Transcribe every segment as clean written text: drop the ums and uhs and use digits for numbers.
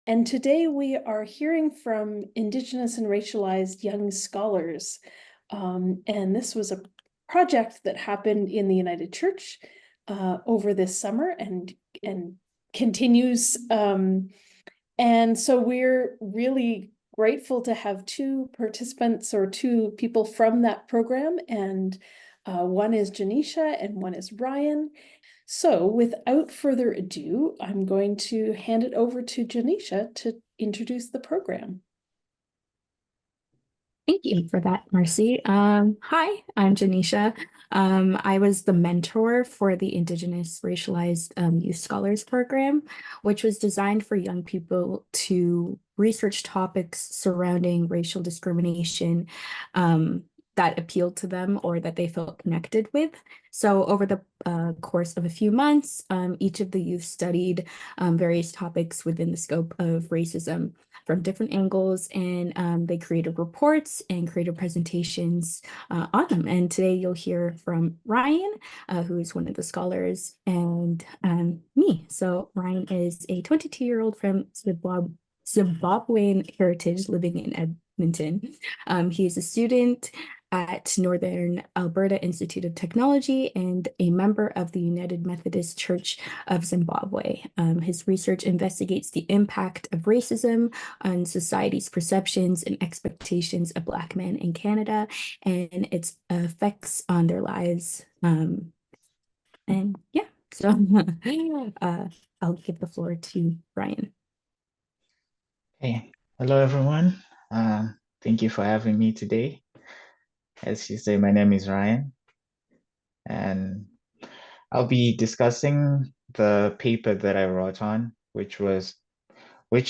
And today we are hearing from Indigenous and racialized young scholars. And this was a project that happened in the United Church over this summer and continues. And so we're really grateful to have two participants or two people from that program. And one is Jonisha and one is Ryan. So without further ado, I'm going to hand it over to Jonisha to introduce the program. Thank you for that, Marcy. Hi, I'm Jonisha. I was the mentor for the Indigenous-Racialized Youth Scholars Program, which was designed for young people to research topics surrounding racial discrimination that appealed to them or that they felt connected with. So over the course of a few months, each of the youth studied various topics within the scope of racism from different angles, and they created reports and created presentations on them. And today you'll hear from Ryan, who is one of the scholars, and me. So Ryan is a 22-year-old from Zimbabwean heritage living in Edmonton. He is a student at Northern Alberta Institute of Technology and a member of the United Methodist Church of Zimbabwe. His research investigates the impact of racism on society's perceptions and expectations of Black men in Canada and its effects on their lives. And yeah, so I'll give the floor to Ryan. Hey, hello everyone. Thank you for having me today. As you say, my name is Ryan, and I'll be discussing the paper that I wrote on, which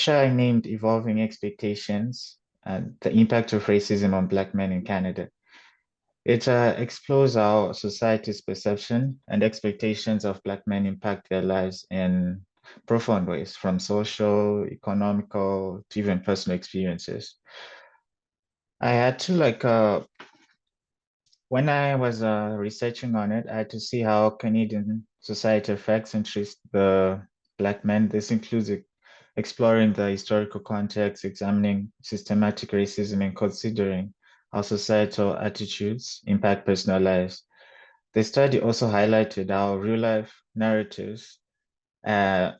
I named Evolving Expectations and the Impact of Racism on Black Men in Canada. It explores how society's perception and expectations of Black men impact their lives in profound ways, from social, economical, to even personal experiences. I had to when I was researching on it, I had to see how Canadian society affects and treats the Black men. This includes exploring the historical context, examining systematic racism, and considering how societal attitudes impact personal lives. The study also highlighted how real-life narratives, like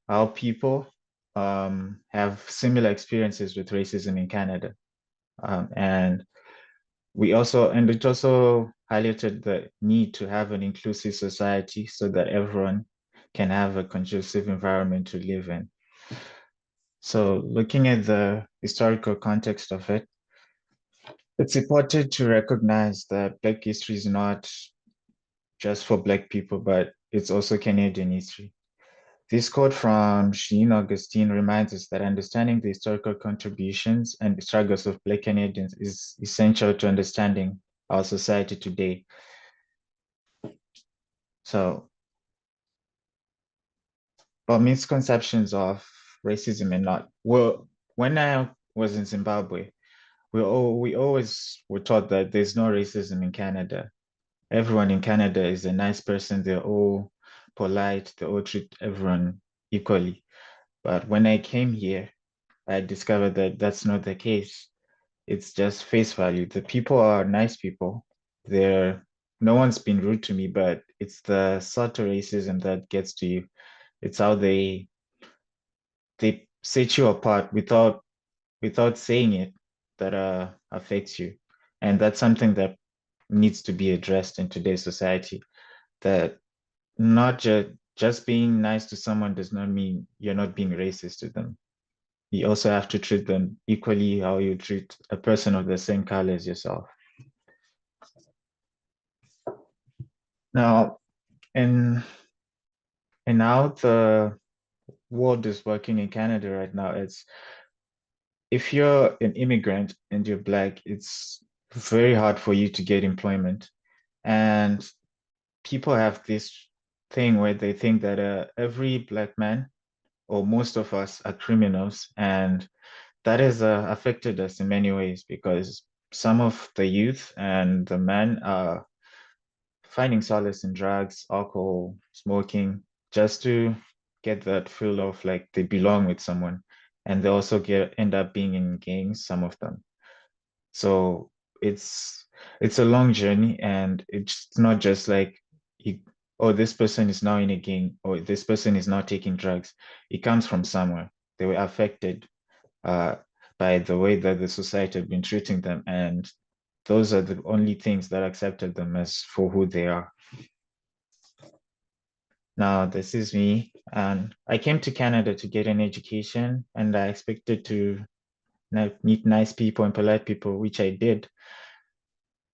how people have similar experiences with racism in Canada. And it also highlighted the need to have an inclusive society so that everyone can have a conducive environment to live in. So looking at the historical context of it, it's important to recognize that Black history is not just for Black people, but it's also Canadian history. This quote from Jean Augustine reminds us that understanding the historical contributions and struggles of Black Canadians is essential to understanding our society today. So, but misconceptions of racism and not, well, when I was in Zimbabwe, we always were taught that there's no racism in Canada. Everyone in Canada is a nice person. They're all polite. They all treat everyone equally. But when I came here, I discovered that that's not the case. It's just face value. The people are nice people. No one's been rude to me, but it's the subtle racism that gets to you. It's how they set you apart without saying it that affects you. And that's something that needs to be addressed in today's society. That not just being nice to someone does not mean you're not being racist to them. You also have to treat them equally how you treat a person of the same color as yourself. Now, and how the world is working in Canada right now, it's if you're an immigrant and you're Black, it's very hard for you to get employment. And people have this thing where they think that every Black man or most of us are criminals, and that has affected us in many ways because some of the youth and the men are finding solace in drugs, alcohol, smoking, just to get that feel of like they belong with someone, and they also end up being in gangs, some of them. So it's a long journey, and it's not just like oh, this person is now in a gang, or this person is now taking drugs. It comes from somewhere. They were affected uh, by the way that the society had been treating them, and those are the only things that accepted them as for who they are. Now, this is me, and I came to Canada to get an education, and I expected to meet nice people and polite people, which I did.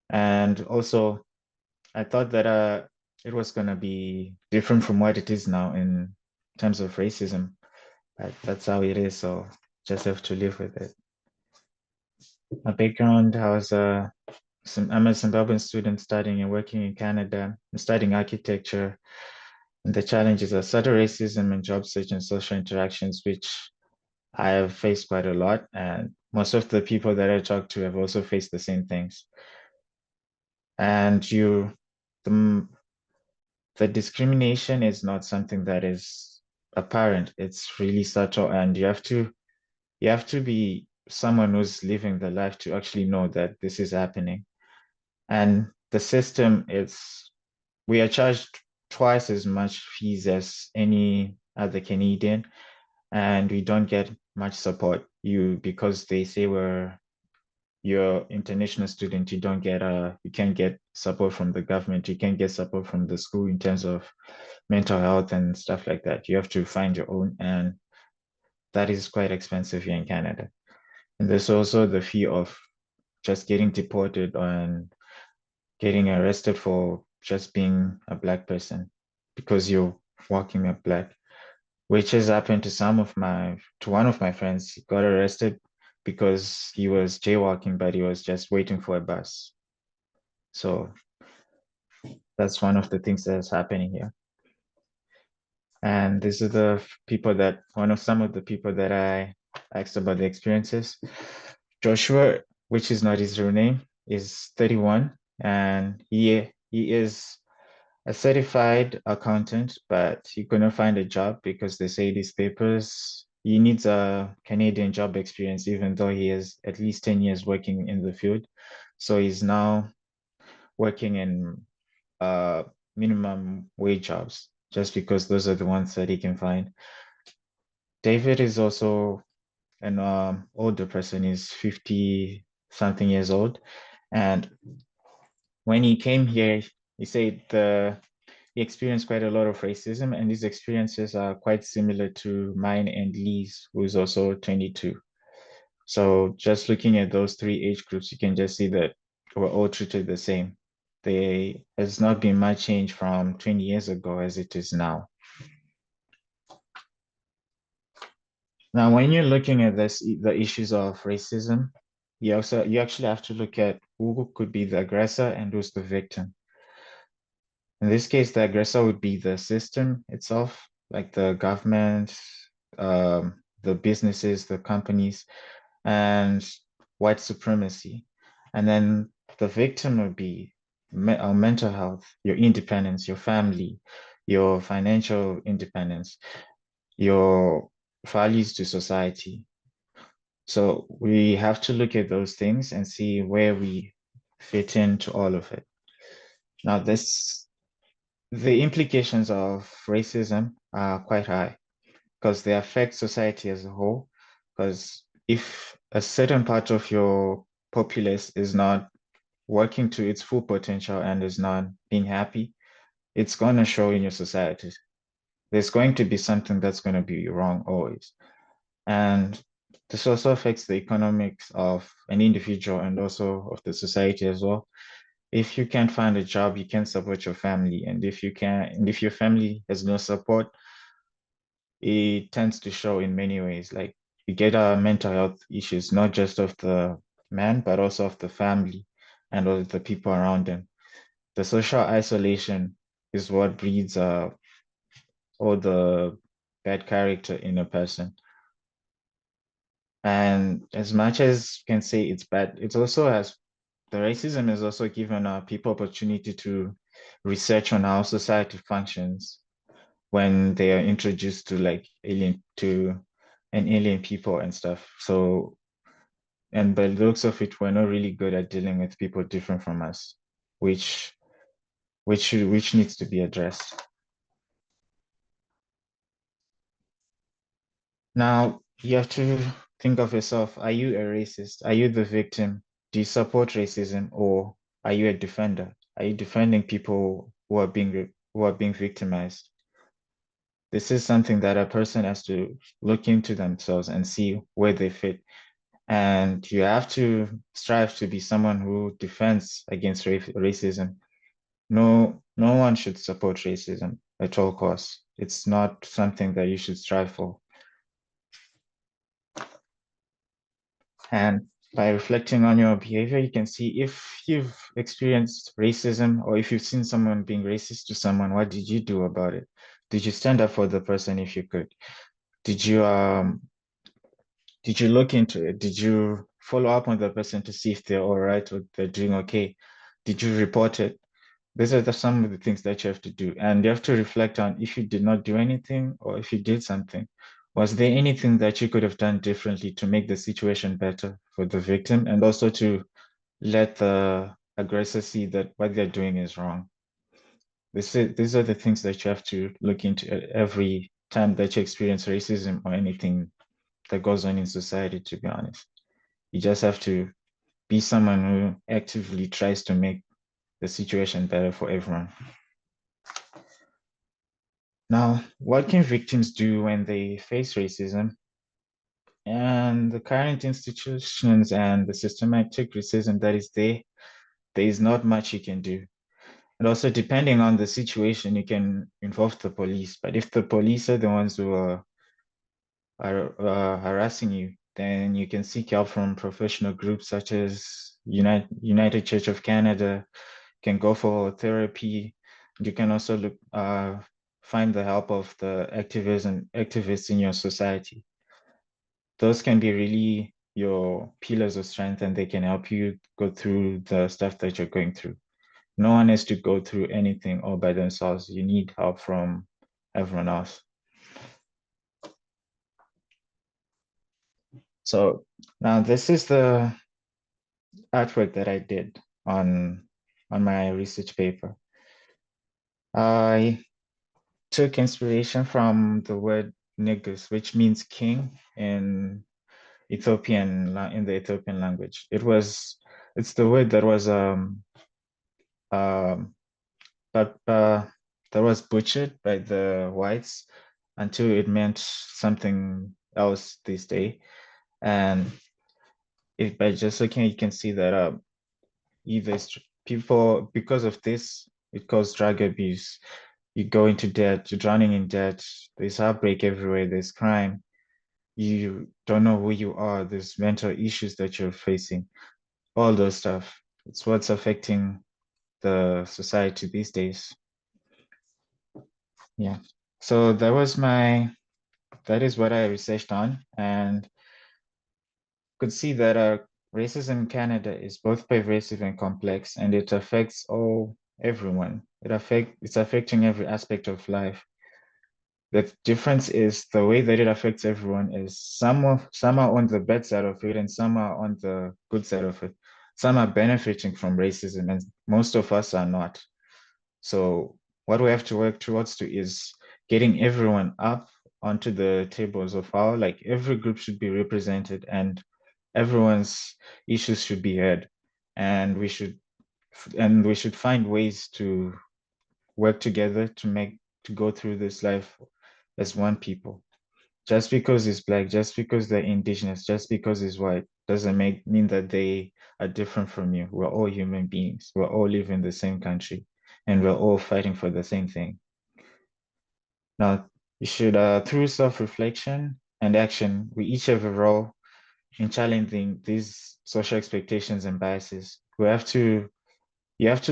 And also, I thought that it was going to be different from what it is now in terms of racism. But that's how it is, so just have to live with it. My background, I'm a Zimbabwean student studying and working in Canada. I'm studying architecture. And the challenges are subtle racism in job search and social interactions, which I have faced quite a lot. And most of the people that I talk to have also faced the same things. And the discrimination is not something that is apparent. It's really subtle, and you have to be someone who's living the life to actually know that this is happening. And the system we are charged twice as much fees as any other Canadian, and we don't get much support. Because they say you're international student, you can't get support from the government, you can't get support from the school in terms of mental health and stuff like that. You have to find your own, and that is quite expensive here in Canada. And there's also the fear of just getting deported and getting arrested for just being a Black person because you're walking up Black, which has happened to one of my friends. He got arrested because he was jaywalking, but he was just waiting for a bus. So that's one of the things that's happening here. And this is some of the people that I asked about the experiences. Joshua, which is not his real name, is 31, and he is a certified accountant, but he couldn't find a job because they say these papers, he needs a Canadian job experience, even though he has at least 10 years working in the field. So he's now working in minimum wage jobs just because those are the ones that he can find. David is also an older person. He's 50 something years old. And when he came here, he said he experienced quite a lot of racism, and these experiences are quite similar to mine and Lee's, who is also 22. So just looking at those three age groups, you can just see that we're all treated the same. There has not been much change from 20 years ago as it is now. Now, when you're looking at the issues of racism, you actually have to look at who could be the aggressor and who's the victim. In this case, the aggressor would be the system itself, like the government, the businesses, the companies, and white supremacy. And then the victim would be mental health, your independence, your family, your financial independence, your values to society. So we have to look at those things and see where we fit into all of it. Now, the implications of racism are quite high because they affect society as a whole. Because if a certain part of your populace is not working to its full potential and is not being happy, it's going to show in your society. There's going to be something that's going to be wrong always. And this also affects the economics of an individual and also of the society as well. If you can't find a job, you can't support your family. And if your family has no support, it tends to show in many ways. Like you get mental health issues, not just of the man, but also of the family and of the people around them. The social isolation is what breeds all the bad character in a person. And as much as you can say it's bad, it also has the racism has also given people opportunity to research on how society functions. when they are introduced to like alien people and stuff. So, and by the looks of it, we're not really good at dealing with people different from us, which needs to be addressed. Now, you have to think of yourself. Are you a racist? Are you the victim? Do you support racism, or are you a defender? Are you defending people who are being victimized? This is something that a person has to look into themselves and see where they fit. And you have to strive to be someone who defends against racism. No one should support racism at all costs. It's not something that you should strive for. And by reflecting on your behavior, you can see if you've experienced racism or if you've seen someone being racist to someone, what did you do about it? Did you stand up for the person if you could? Did you look into it? Did you follow up on the person to see if they're all right or they're doing okay? Did you report it? These are some of the things that you have to do. And you have to reflect on if you did not do anything or if you did something. Was there anything that you could have done differently to make the situation better for the victim and also to let the aggressor see that what they're doing is wrong? These are the things that you have to look into every time that you experience racism or anything that goes on in society, to be honest. You just have to be someone who actively tries to make the situation better for everyone. Now, what can victims do when they face racism? And the current institutions and the systematic racism that is there is not much you can do. And also, depending on the situation, you can involve the police. But if the police are the ones who are harassing you, then you can seek help from professional groups such as United Church of Canada. You can go for therapy. You can also find the help of the activists in your society. Those can be really your pillars of strength, and they can help you go through the stuff that you're going through. No one has to go through anything all by themselves. You need help from everyone else. So now this is the artwork that I did on my research paper. I took inspiration from the word negus, which means king in the Ethiopian language. It's the word that was but that was butchered by the whites until it meant something else this day. And if by just looking, you can see that either people, because of this, it caused drug abuse. You go into debt, you're drowning in debt. There's heartbreak everywhere. There's crime. You don't know who you are. There's mental issues that you're facing. All those stuff. It's what's affecting the society these days. Yeah. So that is what I researched on, and could see that racism in Canada is both pervasive and complex, and it affects everyone. It's affecting every aspect of life. The difference is the way that it affects everyone is some are on the bad side of it and some are on the good side of it. Some are benefiting from racism and most of us are not. So what we have to work towards is getting everyone up onto the tables of power. Like every group should be represented and everyone's issues should be heard. And we should find ways to work together to go through this life as one people. Just because he's black, just because they're indigenous, just because he's white, doesn't mean that they are different from you. We're all human beings. We're all living in the same country, and we're all fighting for the same thing. Now, you should, through self-reflection and action, we each have a role in challenging these social expectations and biases. You have to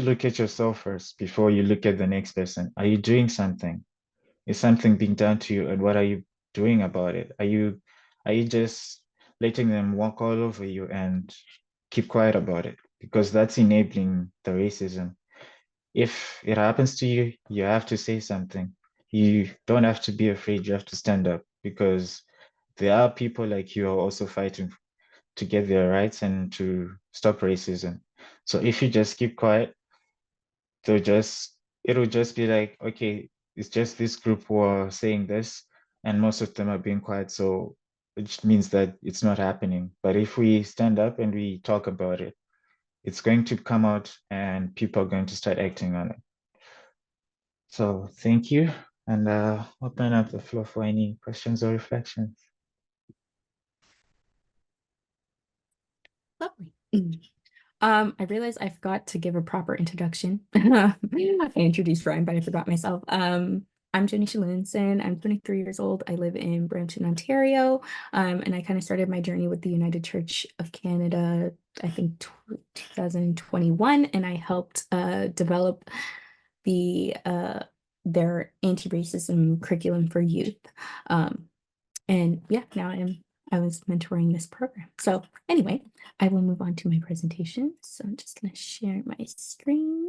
look at yourself first before you look at the next person. Are you doing something? Is something being done to you, and what are you doing about it? Are you just letting them walk all over you and keep quiet about it? Because that's enabling the racism. If it happens to you, you have to say something. you don't have to be afraid. You have to stand up, because there are people like you who are also fighting to get their rights and to stop racism. So if you just keep quiet, it'll just be like, okay, it's just this group who are saying this, and most of them are being quiet. So which means that it's not happening. But if we stand up and we talk about it, it's going to come out and people are going to start acting on it. So thank you. And open up the floor for any questions or reflections. Lovely. I realized I forgot to give a proper introduction. I introduced Ryan, but I forgot myself. I'm Jonisha Lewinson. I'm 23 years old. I live in Brampton, Ontario. And I kind of started my journey with the United Church of Canada, I think 2021, and I helped develop their anti-racism curriculum for youth. And yeah, now I was mentoring this program. So anyway, I will move on to my presentation. So I'm just going to share my screen.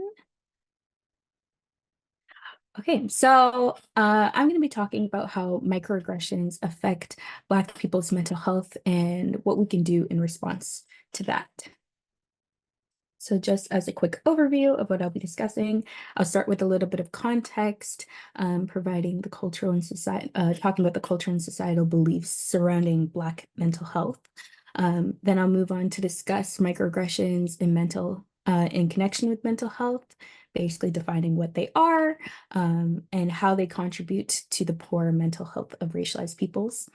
Okay, so I'm going to be talking about how microaggressions affect Black people's mental health and what we can do in response to that. So just as a quick overview of what I'll be discussing, I'll start with a little bit of context, providing the cultural and talking about the cultural and societal beliefs surrounding Black mental health. Then I'll move on to discuss microaggressions in connection with mental health, basically defining what they are, and how they contribute to the poor mental health of racialized peoples.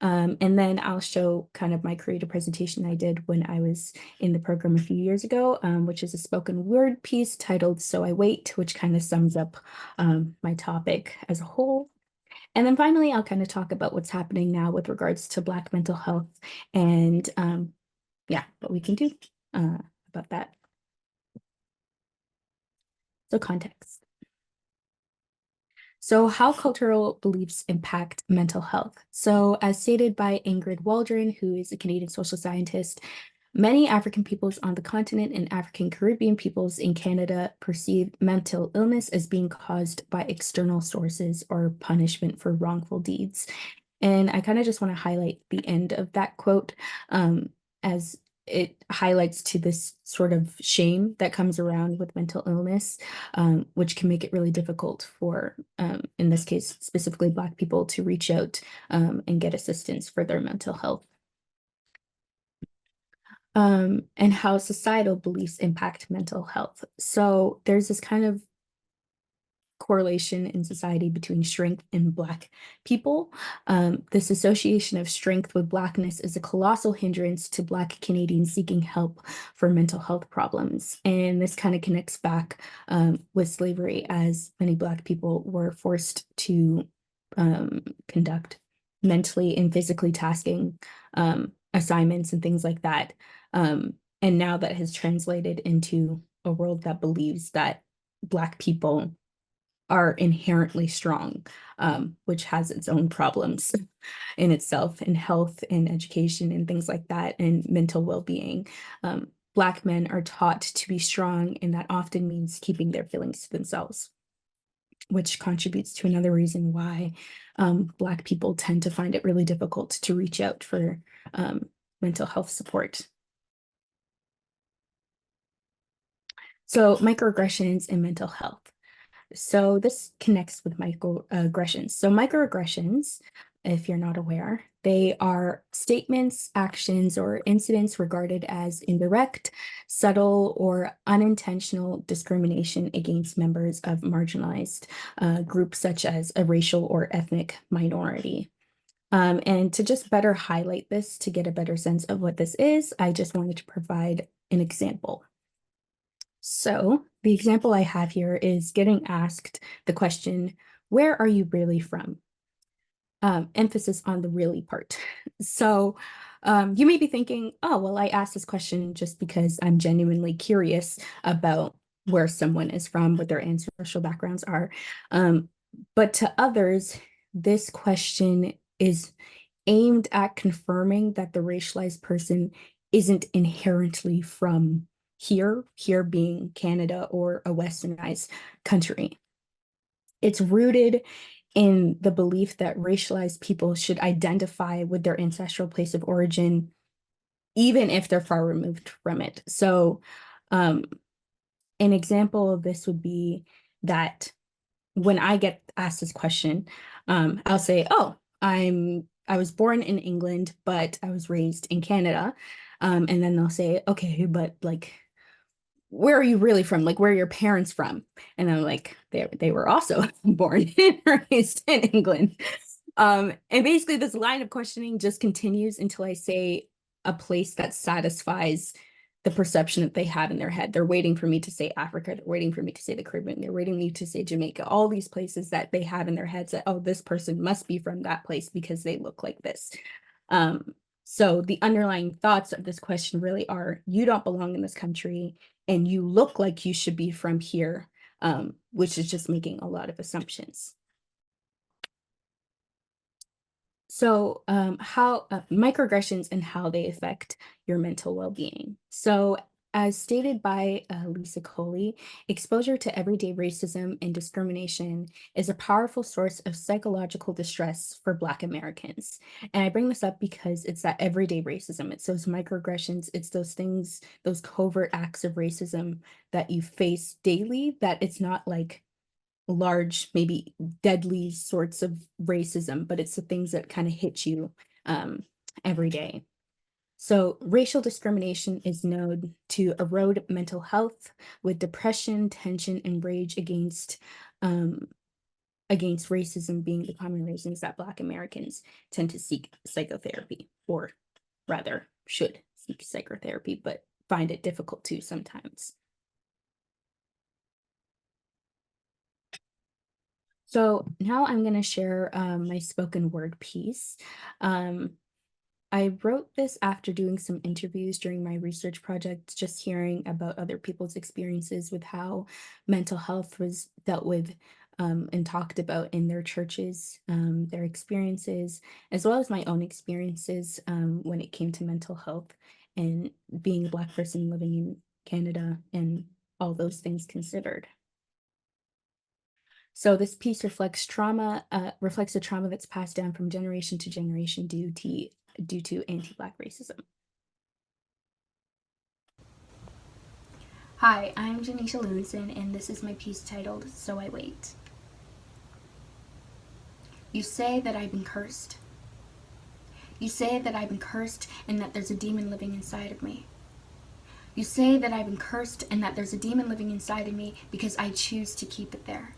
And then I'll show kind of my creative presentation I did when I was in the program a few years ago, which is a spoken word piece titled So I Wait, which kind of sums up my topic as a whole. And then finally, I'll kind of talk about what's happening now with regards to Black mental health and yeah, what we can do about that. So context. So how cultural beliefs impact mental health. So as stated by Ingrid Waldron, who is a Canadian social scientist, many African peoples on the continent and African Caribbean peoples in Canada perceive mental illness as being caused by external sources or punishment for wrongful deeds. And I kind of just want to highlight the end of that quote as it highlights to this sort of shame that comes around with mental illness, which can make it really difficult for, in this case, specifically Black people to reach out and get assistance for their mental health. And how societal beliefs impact mental health. So there's this kind of correlation in society between strength and Black people. This association of strength with Blackness is a colossal hindrance to Black Canadians seeking help for mental health problems. And this kind of connects back with slavery, as many Black people were forced to conduct mentally and physically tasking assignments and things like that. And now that has translated into a world that believes that Black people are inherently strong, which has its own problems in itself, in health and education and things like that, and mental well-being. Black men are taught to be strong, and that often means keeping their feelings to themselves, which contributes to another reason why Black people tend to find it really difficult to reach out for mental health support. So microaggressions and mental health. So this connects with microaggressions. So microaggressions, if you're not aware, they are statements, actions, or incidents regarded as indirect, subtle, or unintentional discrimination against members of marginalized groups such as a racial or ethnic minority. And to just better highlight this, to get a better sense of what this is, I just wanted to provide an example. So the example I have here is getting asked the question, where are you really from? Emphasis on the really part. So you may be thinking, oh, well, I asked this question just because I'm genuinely curious about where someone is from, what their ancestral backgrounds are. But to others, this question is aimed at confirming that the racialized person isn't inherently from here being Canada or a westernized country. It's rooted in the belief that racialized people should identify with their ancestral place of origin, even if they're far removed from it. So an example of this would be that when I get asked this question, I'll say, oh, I was born in England, but I was raised in Canada. And then they'll say, okay, but like, where are you really from? Like, where are your parents from? And I'm like, they were also born and raised in England. And basically this line of questioning just continues until I say a place that satisfies the perception that they have in their head. They're waiting for me to say Africa. They're waiting for me to say the Caribbean. They're waiting for me to say Jamaica. All these places that they have in their heads that, oh, this person must be from that place because they look like this. So the underlying thoughts of this question really are, you don't belong in this country and you look like you should be from here, which is just making a lot of assumptions. So how microaggressions and how they affect your mental well-being. So as stated by Lisa Coley, exposure to everyday racism and discrimination is a powerful source of psychological distress for Black Americans. And I bring this up because it's that everyday racism. It's those microaggressions. It's those things, those covert acts of racism that you face daily, that it's not like large, maybe deadly sorts of racism, but it's the things that kind of hit you every day. So racial discrimination is known to erode mental health with depression, tension, and rage against racism being the common reasons that Black Americans tend to seek psychotherapy, or rather should seek psychotherapy, but find it difficult to sometimes. So now I'm going to share my spoken word piece. I wrote this after doing some interviews during my research project, just hearing about other people's experiences with how mental health was dealt with and talked about in their churches, their experiences, as well as my own experiences when it came to mental health and being a Black person living in Canada and all those things considered. So this piece reflects the trauma that's passed down from generation to generation due to anti-Black racism. Hi, I'm Jonisha Lewinson, and this is my piece titled, So I Wait. You say that I've been cursed. You say that I've been cursed and that there's a demon living inside of me. You say that I've been cursed and that there's a demon living inside of me because I choose to keep it there.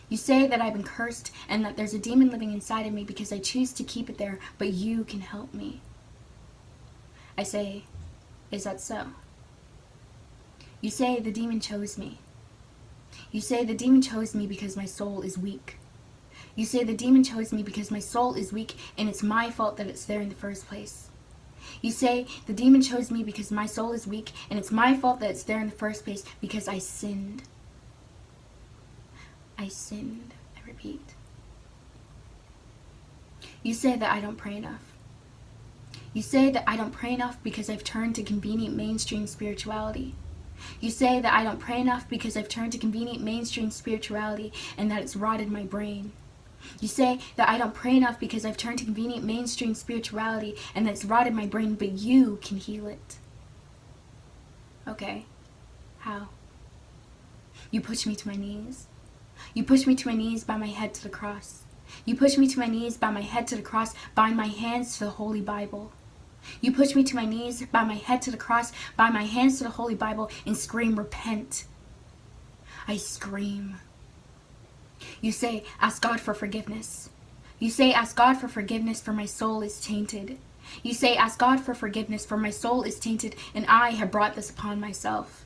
You say that I've been cursed and that there's a demon living inside of me because I choose to keep it there, but you can help me. I say, is that so? You say the demon chose me. You say the demon chose me because my soul is weak. You say the demon chose me because my soul is weak and it's my fault that it's there in the first place. You say the demon chose me because my soul is weak and it's my fault that it's there in the first place because I sinned. I sinned, I repeat. You say that I don't pray enough. You say that I don't pray enough because I've turned to convenient mainstream spirituality. You say that I don't pray enough because I've turned to convenient mainstream spirituality and that it's rotted my brain. You say that I don't pray enough because I've turned to convenient mainstream spirituality and that it's rotted my brain, but you can heal it. Okay, how? You push me to my knees. You push me to my knees, bow my head to the cross. You push me to my knees, bow my head to the cross, bind my hands to the Holy Bible. You push me to my knees, bow my head to the cross, bind my hands to the Holy Bible, and scream, repent. I scream. You say, ask God for forgiveness. You say, ask God for forgiveness, for my soul is tainted. You say, ask God for forgiveness, for my soul is tainted, and I have brought this upon myself.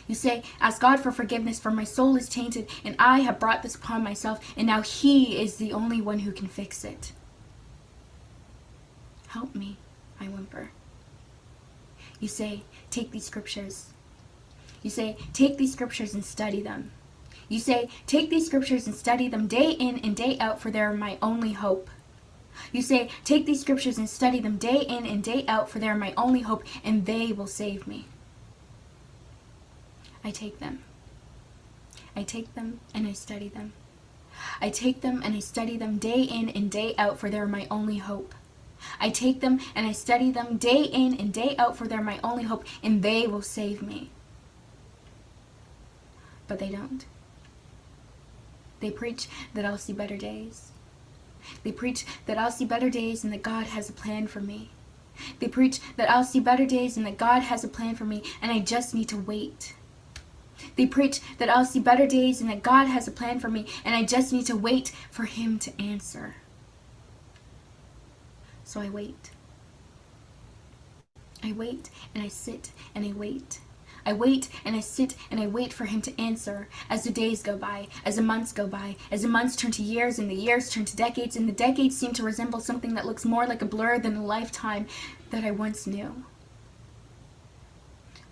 You say, ask God for forgiveness, for my soul is tainted, and I have brought this upon myself, and now He is the only one who can fix it. Help me, I whimper. You say, take these scriptures. You say, take these scriptures and study them. You say, take these scriptures and study them day in and day out, for they are my only hope. You say, take these scriptures and study them day in and day out, for they are my only hope, and they will save me. I take them. I take them and I study them. I take them and I study them day in and day out, for they're my only hope. I take them and I study them day in and day out, for they're my only hope, and they will save me. But they don't. They preach that I'll see better days. They preach that I'll see better days and that God has a plan for me. They preach that I'll see better days and that God has a plan for me, and I just need to wait. They preach that I'll see better days and that God has a plan for me, and I just need to wait for Him to answer. So I wait. I wait and I sit and I wait. I wait and I sit and I wait for Him to answer as the days go by, as the months go by, as the months turn to years and the years turn to decades, and the decades seem to resemble something that looks more like a blur than a lifetime that I once knew.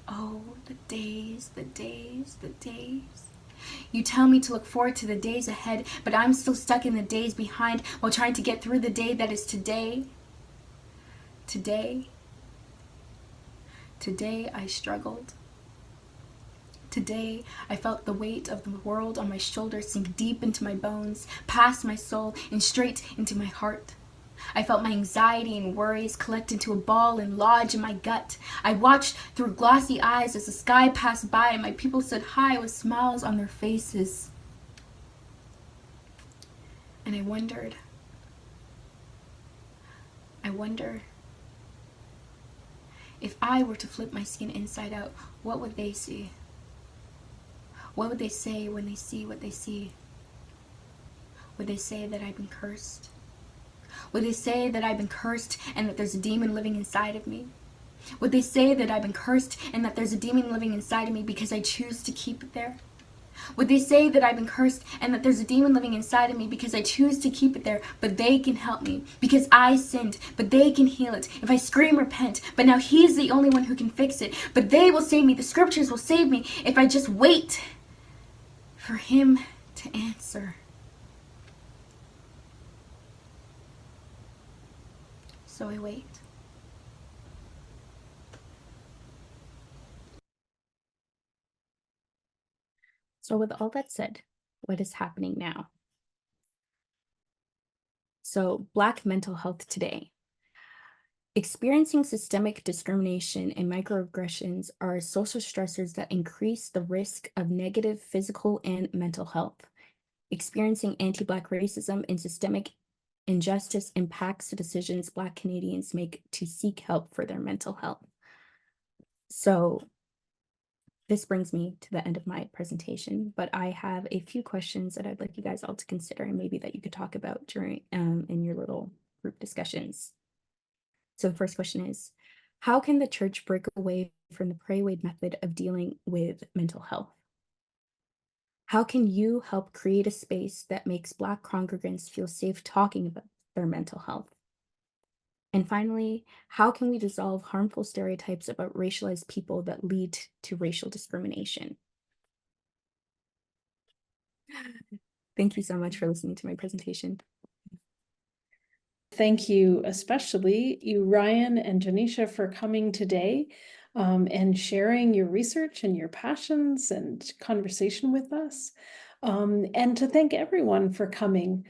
Oh, the days, the days, the days. You tell me to look forward to the days ahead, but I'm still stuck in the days behind while trying to get through the day that is today. Today I struggled. Today I felt the weight of the world on my shoulders sink deep into my bones, past my soul, and straight into my heart. I felt my anxiety and worries collect into a ball and lodge in my gut. I watched through glossy eyes as the sky passed by and my people stood high with smiles on their faces. And I wonder, if I were to flip my skin inside out, what would they see? What would they say when they see what they see? Would they say that I've been cursed? Would they say that I've been cursed and that there's a demon living inside of me? Would they say that I've been cursed and that there's a demon living inside of me because I choose to keep it there? Would they say that I've been cursed and that there's a demon living inside of me because I choose to keep it there, but they can help me? Because I sinned, but they can heal it. If I scream, repent, but now He's the only one who can fix it. But they will save me. The scriptures will save me if I just wait for Him to answer. So I wait. So with all that said, what is happening now? So Black mental health today. Experiencing systemic discrimination and microaggressions are social stressors that increase the risk of negative physical and mental health. Experiencing anti-Black racism and systemic injustice impacts the decisions Black Canadians make to seek help for their mental health. So this brings me to the end of my presentation, but I have a few questions that I'd like you guys all to consider and maybe that you could talk about during in your little group discussions. So the first question is, how can the church break away from the pray-away method of dealing with mental health? How can you help create a space that makes Black congregants feel safe talking about their mental health? And finally, how can we dissolve harmful stereotypes about racialized people that lead to racial discrimination? Thank you so much for listening to my presentation. Thank you, especially you, Ryan and Jonisha, for coming today and sharing your research and your passions and conversation with us. And to thank everyone for coming.